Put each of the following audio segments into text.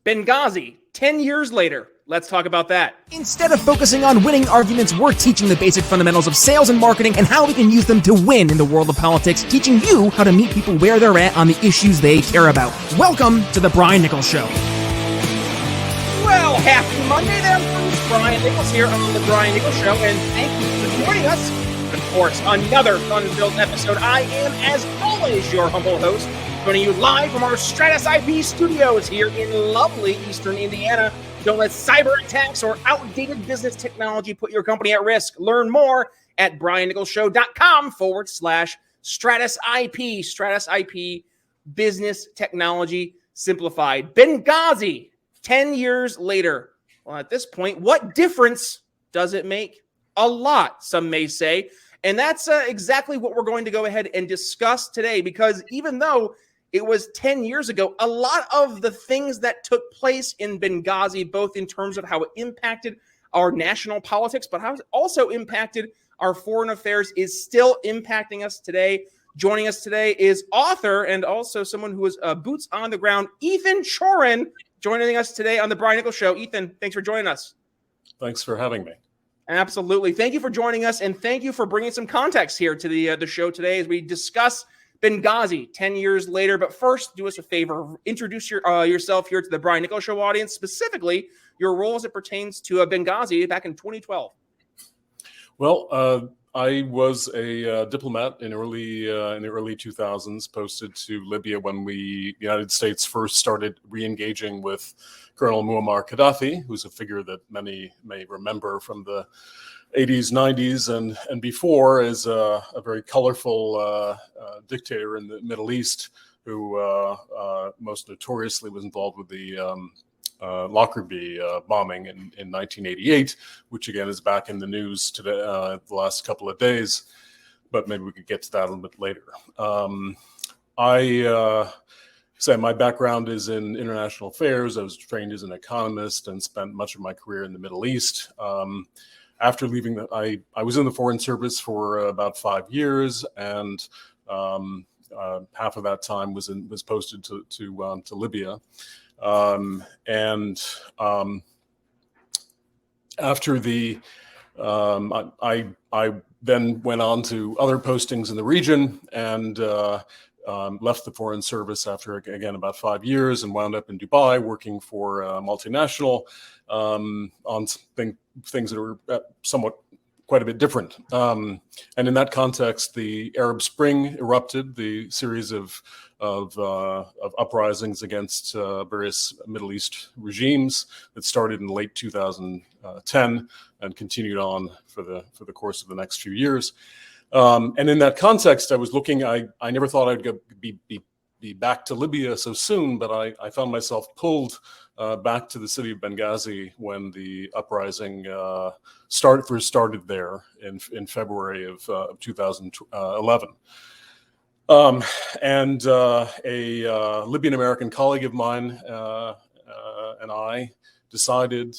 Benghazi, 10 years later. Let's talk about that. Instead of focusing on winning arguments, we're teaching the basic fundamentals of sales and marketing and how we can use them to win in the world of politics, teaching you how to meet people where they're at on the issues they care about. Welcome to The Brian Nichols Show. Well, happy Monday there, folks. Brian Nichols here on The Brian Nichols Show, and thank you for joining us. Of course, another fun-filled episode. I am, as always, your humble host, joining you live from our Stratus IP studios here in lovely Eastern Indiana. Don't let cyber attacks or outdated business technology put your company at risk. Learn more at briannicholsshow.com/Stratus IP. Stratus IP, business technology simplified. Benghazi, 10 years later. Well, at this point, what difference does it make? A lot, some may say. And that's exactly what we're going to go ahead and discuss today, because even though it was 10 years ago, a lot of the things that took place in Benghazi, both in terms of how it impacted our national politics, but how it also impacted our foreign affairs, is still impacting us today. Joining us today is author and also someone who is boots on the ground, Ethan Chorin, joining us today on The Brian Nichols Show. Ethan, thanks for joining us. Thanks for having me. Absolutely. Thank you for joining us, and thank you for bringing some context here to the show today as we discuss Benghazi 10 years later. But first, do us a favor. Introduce yourself here to the Brian Nichols Show audience, specifically your role as it pertains to Benghazi back in 2012. Well, I was a diplomat in the early 2000s, posted to Libya when the United States first started re-engaging with Colonel Muammar Gaddafi, who's a figure that many may remember from the 80s, 90s, and before, as a very colorful dictator in the Middle East, who most notoriously was involved with the Lockerbie bombing in 1988, which again is back in the news today, the last couple of days, but maybe we could get to that a little bit later. My background is in international affairs. I was trained as an economist and spent much of my career in the Middle East. After leaving, I was in the Foreign Service for about 5 years, and half of that time was posted to Libya. After the, I then went on to other postings in the region and left the Foreign Service after, again, about 5 years, and wound up in Dubai working for a multinational on things that were quite a bit different. And in that context, the Arab Spring erupted, the series of uprisings against various Middle East regimes that started in late 2010 and continued on for the course of the next few years. And in that context, I was looking. I never thought I'd be back to Libya so soon, but I found myself pulled back to the city of Benghazi when the uprising first started there in February of 2011. And a Libyan American colleague of mine and I decided,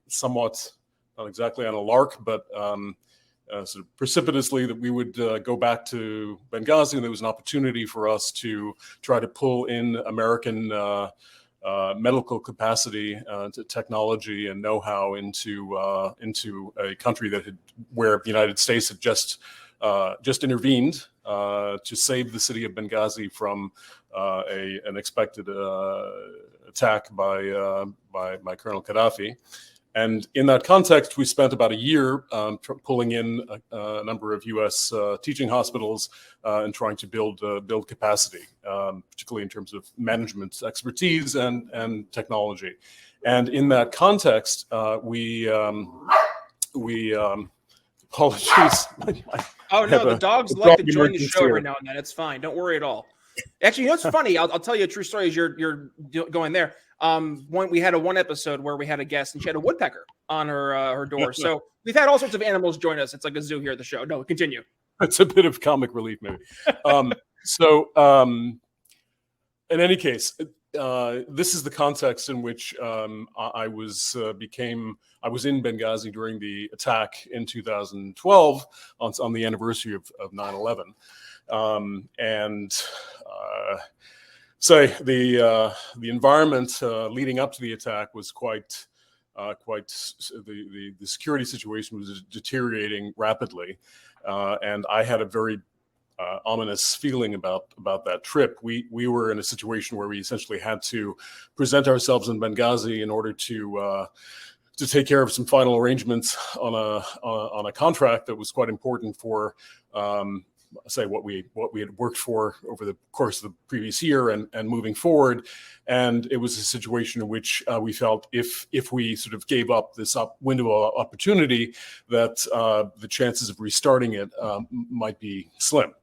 somewhat not exactly on a lark, but sort of precipitously, that we would go back to Benghazi, and there was an opportunity for us to try to pull in American medical capacity, technology, and know-how into a country where the United States had just intervened to save the city of Benghazi from an expected attack by Colonel Gaddafi. And in that context, we spent about a year pulling in a number of U.S. Teaching hospitals and trying to build capacity, particularly in terms of management expertise and technology. And in that context, we apologies. Oh no, the dogs like to join the show every now and then. It's fine. Don't worry at all. Actually, you know what's funny? I'll tell you a true story as you're going there. We had one episode where we had a guest and she had a woodpecker on her door. So we've had all sorts of animals join us. It's like a zoo here at the show. No, continue. It's a bit of comic relief, maybe. In any case, this is the context in which I was in Benghazi during the attack in 2012 on the anniversary of 9/11. say the environment leading up to the attack was quite the security situation was deteriorating rapidly, and I had a very ominous feeling about that trip. We were in a situation where we essentially had to present ourselves in Benghazi in order to take care of some final arrangements on a contract that was quite important for say what we had worked for over the course of the previous year and moving forward. And it was a situation in which we felt if we sort of gave up this window of opportunity, that the chances of restarting it might be slim.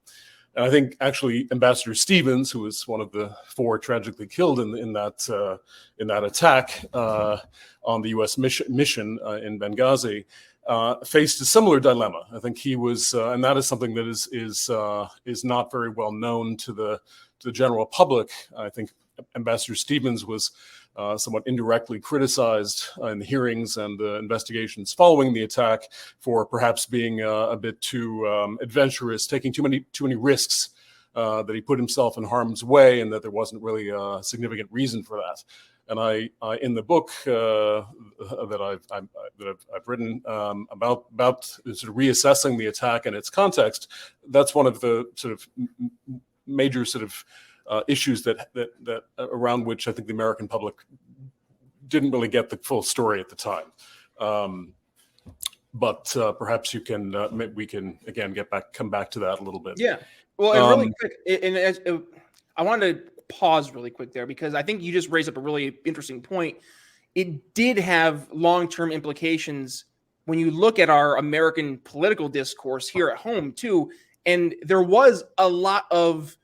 And I think actually Ambassador Stevens, who was one of the 4 tragically killed in that attack on the U.S. mission in Benghazi, faced a similar dilemma. I think he was, and that is something that is not very well known to the general public. I think Ambassador Stevens was somewhat indirectly criticized in the hearings and the investigations following the attack for perhaps being a bit too adventurous, taking too many risks, that he put himself in harm's way, and that there wasn't really a significant reason for that. And I in the book that I've written about sort of reassessing the attack and its context, that's one of the sort of major sort of issues that around which I think the American public didn't really get the full story at the time. But perhaps we can again come back to that a little bit. Yeah. Well, and really quick, I wanted to pause really quick there, because I think you just raised up a really interesting point. It did have long-term implications when you look at our American political discourse here at home too. And there was a lot of,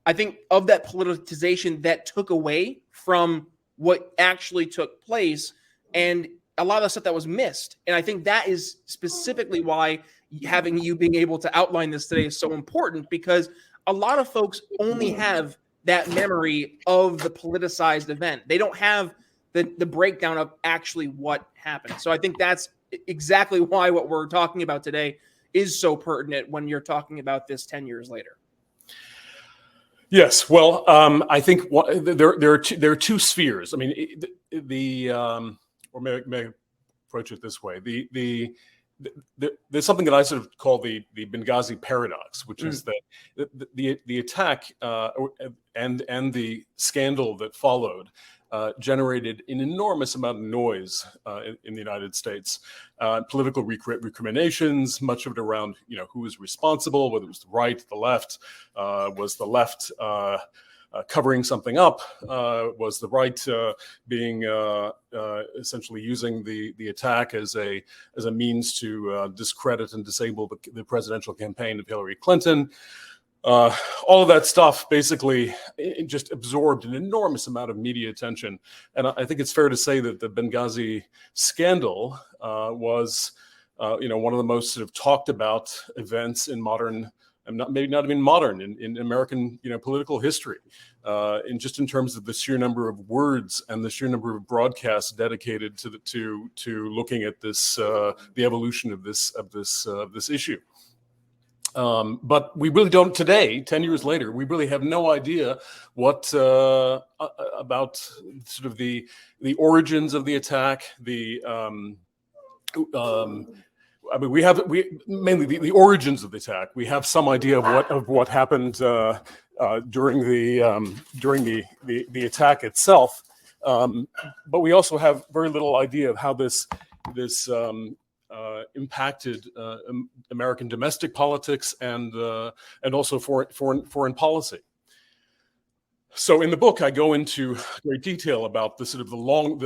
I think, of that politicization that took away from what actually took place, and a lot of the stuff that was missed. And I think that is specifically why having you being able to outline this today is so important, because a lot of folks only have that memory of the politicized event. They don't have the breakdown of actually what happened. So I think that's exactly why what we're talking about today is so pertinent when you're talking about this 10 years later. Yes, well, I think there are two spheres. I mean, or may I approach it this way? There's something that I sort of call the Benghazi paradox, which is that the attack and the scandal that followed generated an enormous amount of noise in the United States, political recriminations, much of it around who was responsible, whether it was the right, the left, was the left covering something up, was the right being essentially using the attack as a means to discredit and disable the presidential campaign of Hillary Clinton. All of that stuff basically it just absorbed an enormous amount of media attention. And I think it's fair to say that the Benghazi scandal was one of the most sort of talked about events in modern, maybe not even modern, in American political history, in terms of the sheer number of words and the sheer number of broadcasts dedicated to looking at this the evolution of this issue. But we really don't today, 10 years later, we really have no idea what about sort of the origins of the attack, I mean, we mainly the origins of the attack. We have some idea of what happened during the attack itself, but we also have very little idea of how this impacted American domestic politics and also foreign policy. So in the book, I go into great detail about the sort of the long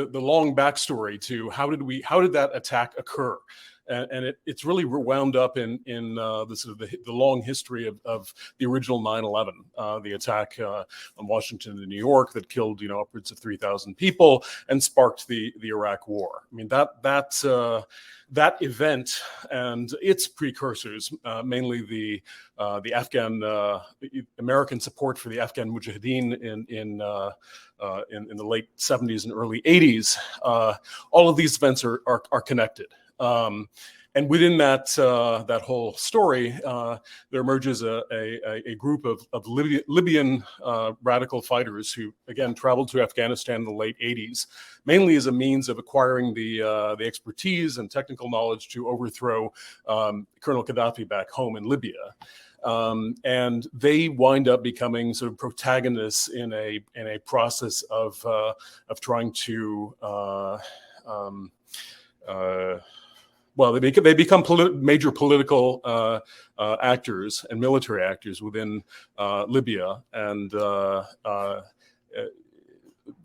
backstory to how did that attack occur. And it's really wound up in the sort of the long history of the original 9/11, the attack on Washington and New York that killed upwards of 3,000 people and sparked the Iraq War. I mean that event and its precursors, mainly the Afghan American support for the Afghan Mujahideen in the late 70s and early 80s. All of these events are connected. And within that that whole story, there emerges a group of Libyan radical fighters who, again, traveled to Afghanistan in the late 80s, mainly as a means of acquiring the expertise and technical knowledge to overthrow Colonel Gaddafi back home in Libya. And they wind up becoming sort of protagonists in a process of trying to well, they become major political actors and military actors within Libya, and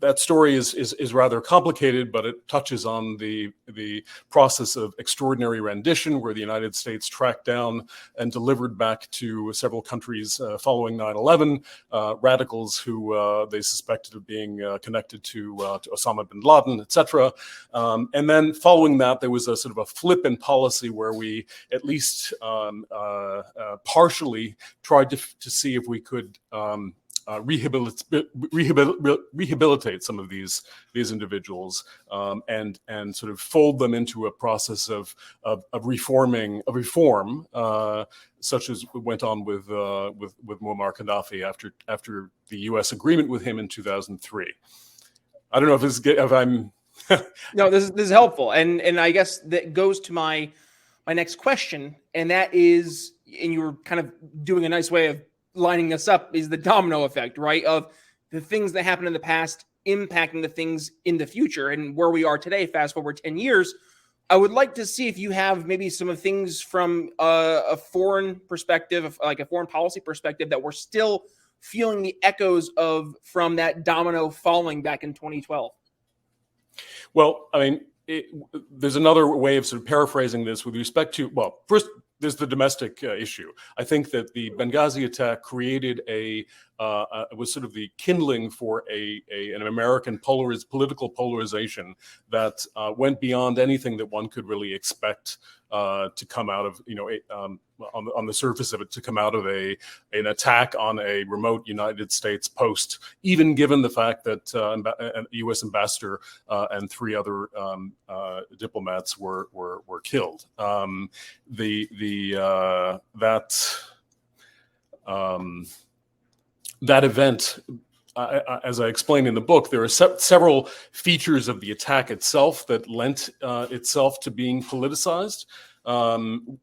that story is rather complicated, but it touches on the process of extraordinary rendition, where the United States tracked down and delivered back to several countries following 9/11 radicals who they suspected of being connected to Osama bin Laden, etc. And then following that, there was a sort of a flip in policy where we at least partially tried to see if we could rehabilitate some of these individuals, and sort of fold them into a process of reform, such as went on with Muammar Gaddafi after the U.S. agreement with him in 2003. I don't know if I'm. No, this is helpful, and I guess that goes to my next question, and that is, and you were kind of doing a nice way of lining us up, is the domino effect, right? Of the things that happened in the past impacting the things in the future, and where we are today, fast forward 10 years. I would like to see if you have maybe some of things from a foreign perspective, like a foreign policy perspective, that we're still feeling the echoes of from that domino falling back in 2012. Well, I mean, there's another way of sort of paraphrasing this with respect to, well, first, there's the domestic issue. I think that the Benghazi attack created was sort of the kindling for an American political polarization that went beyond anything that one could really expect to come out of, on the surface of it, to come out of an attack on a remote United States post, even given the fact that a U.S. ambassador and 3 other diplomats were killed. That event, as I explained in the book, there are several features of the attack itself that lent itself to being politicized, and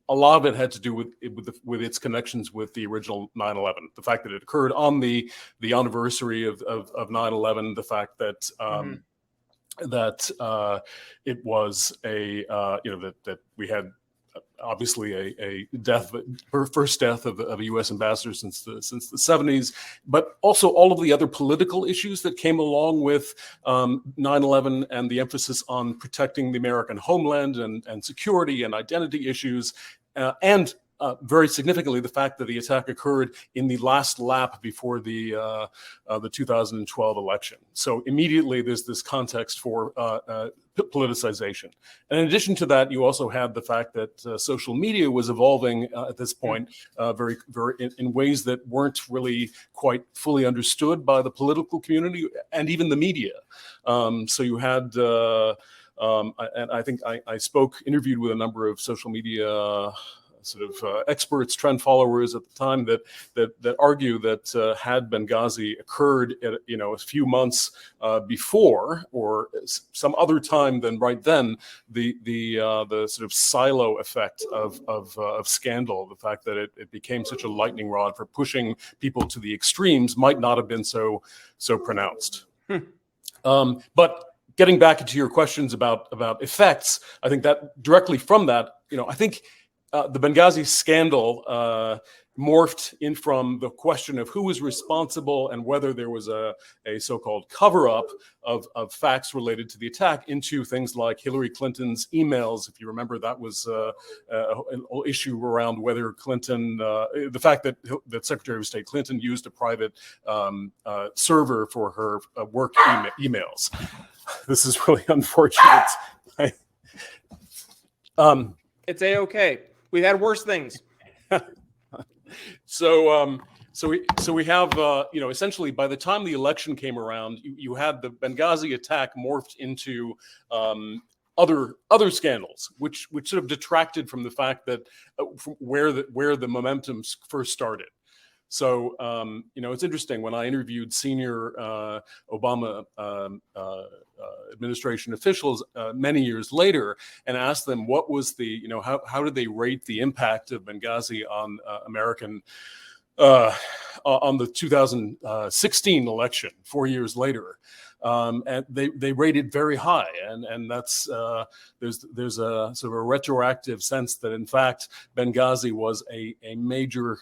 a lot of it had to do with its connections with the original 9/11. The fact that it occurred on the anniversary of 9/11, the fact that that it was that we had obviously a first death of a U.S. ambassador since the 70s, but also all of the other political issues that came along with 9/11 and the emphasis on protecting the American homeland and security and identity issues, and very significantly, the fact that the attack occurred in the last lap before the 2012 election. So immediately there's this context for politicization. And in addition to that, you also had the fact that social media was evolving at this point very in ways that weren't really quite fully understood by the political community and even the media. So you had, and I think I interviewed with a number of social media sort of experts, trend followers at the time that argue that had Benghazi occurred at a few months before or some other time than right then, the sort of silo effect of scandal, the fact that it became such a lightning rod for pushing people to the extremes, might not have been so pronounced. But getting back into your questions about effects, I think that directly from that, I think the Benghazi scandal morphed in from the question of who was responsible and whether there was a so-called cover-up of facts related to the attack into things like Hillary Clinton's emails. If you remember, that was an issue around whether Clinton, the fact that Secretary of State Clinton used a private server for her work emails. This is really unfortunate. It's a-okay. We've had worse things. So we have, essentially by the time the election came around, you had the Benghazi attack morphed into other scandals, which sort of detracted from the fact that from where the momentum first started. So, it's interesting when I interviewed senior Obama administration officials many years later and asked them what was how did they rate the impact of Benghazi on American on the 2016 election 4 years later. And they rated very high, and that's there's a sort of a retroactive sense that in fact Benghazi was a major,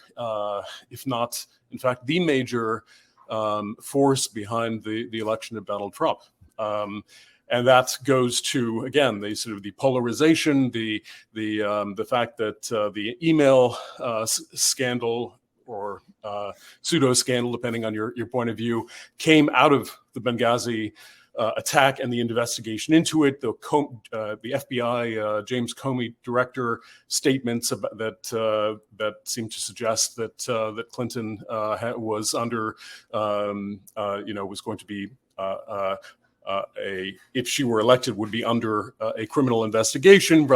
if not in fact the major force behind the election of Donald Trump. And that goes to, again, the sort of the polarization, the fact that the email scandal or pseudo scandal, depending on your point of view, came out of the Benghazi attack and the investigation into it. The FBI James Comey director statements about that seem to suggest that Clinton was under was going to be if she were elected, would be under a criminal investigation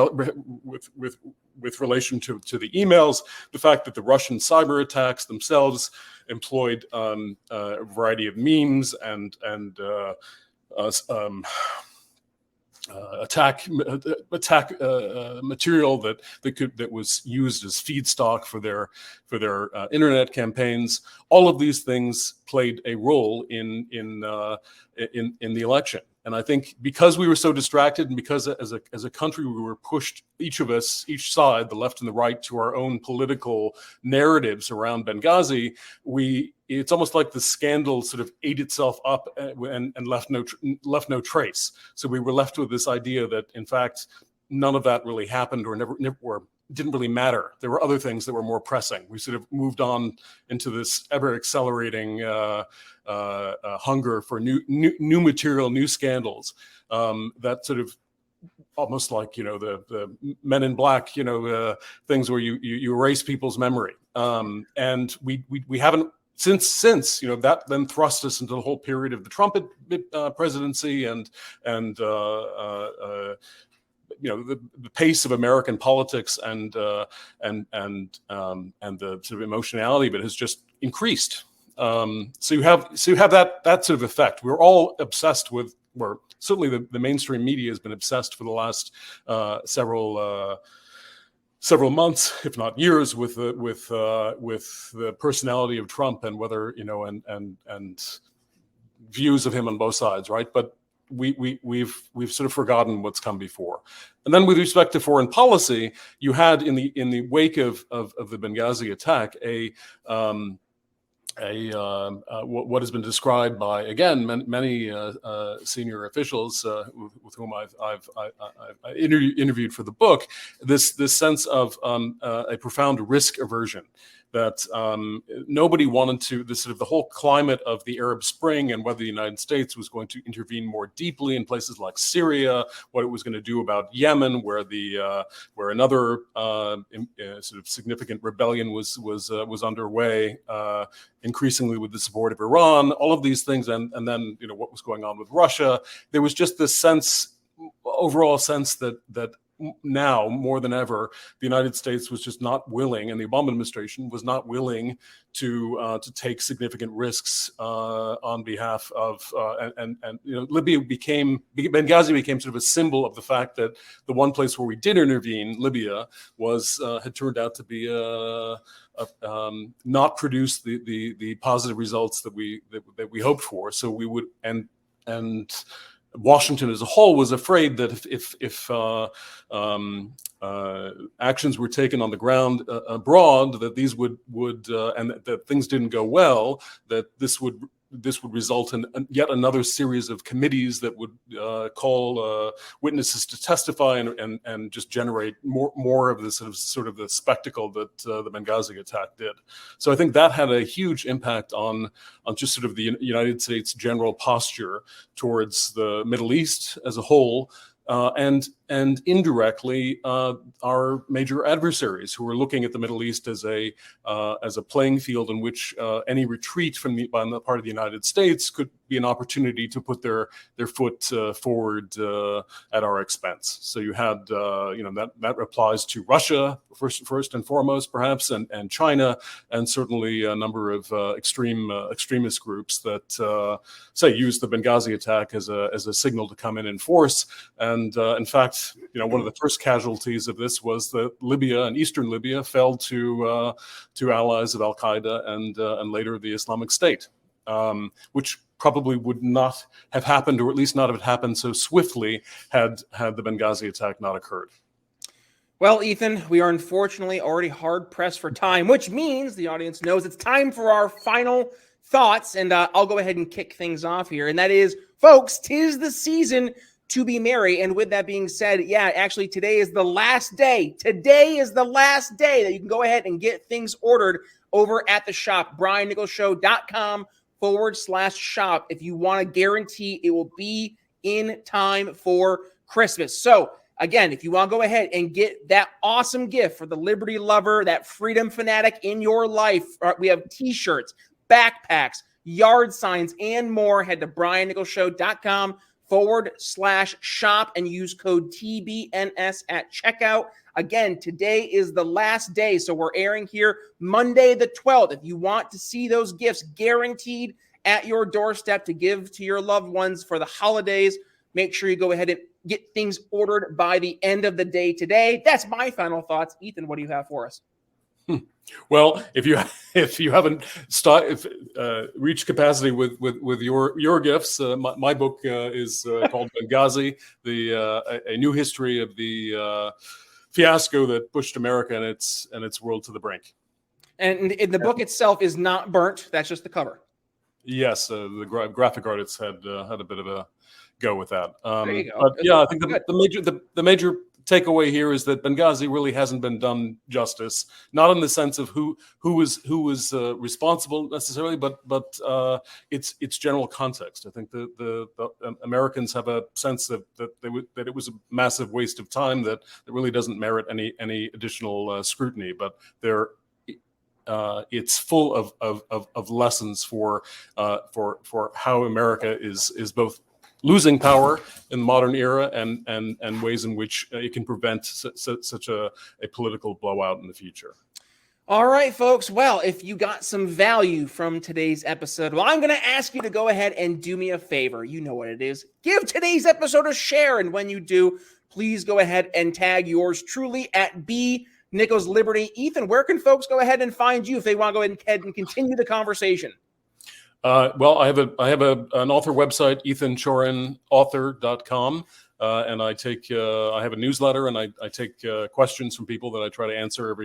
with relation to the emails. The fact that the Russian cyber attacks themselves employed a variety of memes and attack material that was used as feedstock for their internet campaigns. All of these things played a role in the election. And I think because we were so distracted, and because as a country we were pushed, each of us, each side, the left and the right, to our own political narratives around Benghazi, it's almost like the scandal sort of ate itself up and left no trace. So we were left with this idea that in fact none of that really happened, or never didn't really matter. There were other things that were more pressing. We sort of moved on into this ever accelerating hunger for new material, new scandals, that sort of almost like the Men in Black things where you erase people's memory, and we haven't since that then thrust us into the whole period of the Trump presidency and the pace of American politics and the sort of emotionality of it has just increased. So you have that sort of effect. We're all obsessed with, or certainly the mainstream media has been obsessed for the last several months, if not years, with the personality of Trump and whether and views of him on both sides, right? But we've sort of forgotten what's come before. And then with respect to foreign policy, you had in the wake of the Benghazi attack what has been described by, again, many senior officials with whom I've interviewed for the book, this sense of a profound risk aversion, that nobody wanted to, the whole climate of the Arab Spring and whether the United States was going to intervene more deeply in places like Syria, what it was going to do about Yemen, where another sort of significant rebellion was underway, increasingly with the support of Iran, all of these things, and then what was going on with Russia. There was just this overall sense that now more than ever, the United States was just not willing, and the Obama administration was not willing to take significant risks on behalf of Benghazi became sort of a symbol of the fact that the one place where we did intervene, Libya, had turned out to be not produce the positive results that we hoped for. So we would and Washington as a whole was afraid that if actions were taken on the ground abroad, that these would and that things didn't go well, that this would result in yet another series of committees that would call witnesses to testify and just generate more of this sort of the spectacle that the Benghazi attack did. So I think that had a huge impact on just sort of the United States' general posture towards the Middle East as a whole, and indirectly our major adversaries who are looking at the Middle East as a playing field in which any retreat on the part of the United States could be an opportunity to put their foot forward at our expense. So you had that applies to Russia first and foremost, perhaps, and China, and certainly a number of extremist groups that say use the Benghazi attack as a signal to come in force. And in fact, one of the first casualties of this was that Libya and eastern Libya fell to allies of Al Qaeda and later the Islamic State, which probably would not have happened, or at least not have happened so swiftly had the Benghazi attack not occurred. Well, Ethan, we are unfortunately already hard pressed for time, which means the audience knows it's time for our final thoughts. And I'll go ahead and kick things off here. And that is, folks, 'tis the season to be merry. And with that being said, yeah, actually today is the last day. Today is the last day that you can go ahead and get things ordered over at the shop, briannicholsshow.com/shop. If you want to guarantee it will be in time for Christmas. So again, if you want to go ahead and get that awesome gift for the liberty lover, that freedom fanatic in your life, we have t-shirts, backpacks, yard signs, and more. Head to briannicholsshow.com/shop and use code TBNS at checkout. Again, today is the last day, so we're airing here Monday the 12th. If you want to see those gifts guaranteed at your doorstep to give to your loved ones for the holidays, make sure you go ahead and get things ordered by the end of the day today. That's my final thoughts. Ethan, what do you have for us? Well, if you haven't reached capacity with your gifts, my book is called Benghazi: a new history of the fiasco that pushed America and its world to the brink. And the book itself is not burnt. That's just the cover. Yes, the graphic artists had a bit of a go with that. There you go. But yeah, I think the major takeaway here is that Benghazi really hasn't been done justice, not in the sense of who was responsible necessarily, but its general context. I think the Americans have a sense that it was a massive waste of time that really doesn't merit any additional scrutiny. But it's full of lessons for how America is both losing power in the modern era and ways in which it can prevent such a political blowout in the future. All right, folks. Well, if you got some value from today's episode, well, I'm going to ask you to go ahead and do me a favor. You know what it is. Give today's episode a share. And when you do, please go ahead and tag yours truly at B Nichols Liberty. Ethan, where can folks go ahead and find you if they want to go ahead and continue the conversation? Well, I have an author website, ethanchorinauthor.com, and I have a newsletter, and I take questions from people that I try to answer at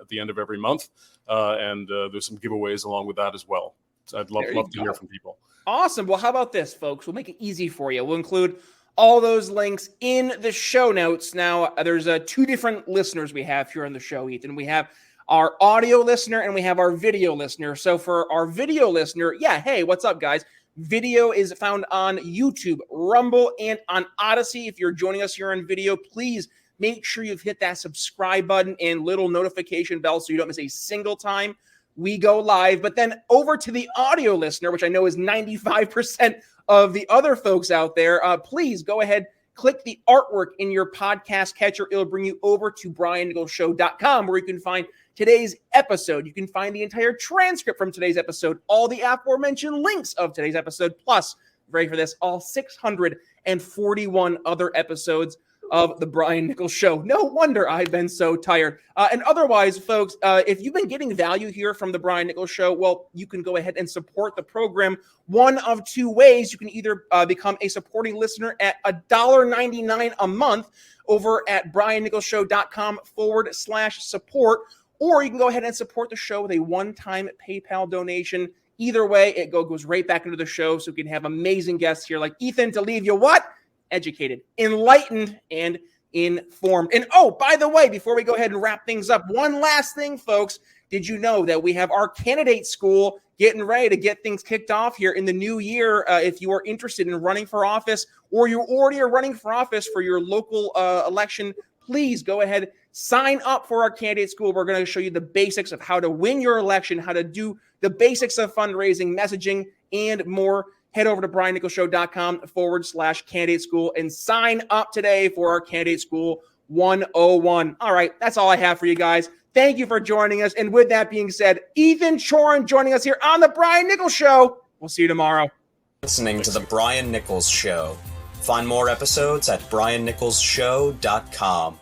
the end of every month, and there's some giveaways along with that as well. So I'd love to hear from people. Awesome. Well, how about this, folks? We'll make it easy for you. We'll include all those links in the show notes. Now, there's two different listeners we have here on the show, Ethan. We have our audio listener and we have our video listener. So for our video listener, yeah, hey, what's up, guys? Video is found on YouTube, Rumble, and on Odyssey. If you're joining us here on video, please make sure you've hit that subscribe button and little notification bell so you don't miss a single time we go live. But then over to the audio listener, which I know is 95% of the other folks out there, please go ahead, click the artwork in your podcast catcher. It'll bring you over to briannicholsshow.com, where you can find today's episode. You can find the entire transcript from today's episode, all the aforementioned links of today's episode, plus, ready for this, all 641 other episodes of The Brian Nichols Show. No wonder I've been so tired. And otherwise, folks, if you've been getting value here from The Brian Nichols Show, well, you can go ahead and support the program one of two ways. You can either become a supporting listener at $1.99 a month over at briannicholsshow.com/support, or you can go ahead and support the show with a one-time PayPal donation. Either way, it goes right back into the show, so we can have amazing guests here like Ethan to leave you what? Educated, enlightened, and informed. And oh, by the way, before we go ahead and wrap things up, one last thing, folks. Did you know that we have our candidate school getting ready to get things kicked off here in the new year. If you are interested in running for office, or you already are running for office for your local election, please go ahead, sign up for our candidate school. We're going to show you the basics of how to win your election, how to do the basics of fundraising, messaging, and more. Head over to briannicholsshow.com/candidate school and sign up today for our candidate school 101. All right, that's all I have for you guys. Thank you for joining us. And with that being said, Ethan Chorin joining us here on the Brian Nichols Show. We'll see you tomorrow. Listening to the Brian Nichols Show. Find more episodes at briannicholsshow.com.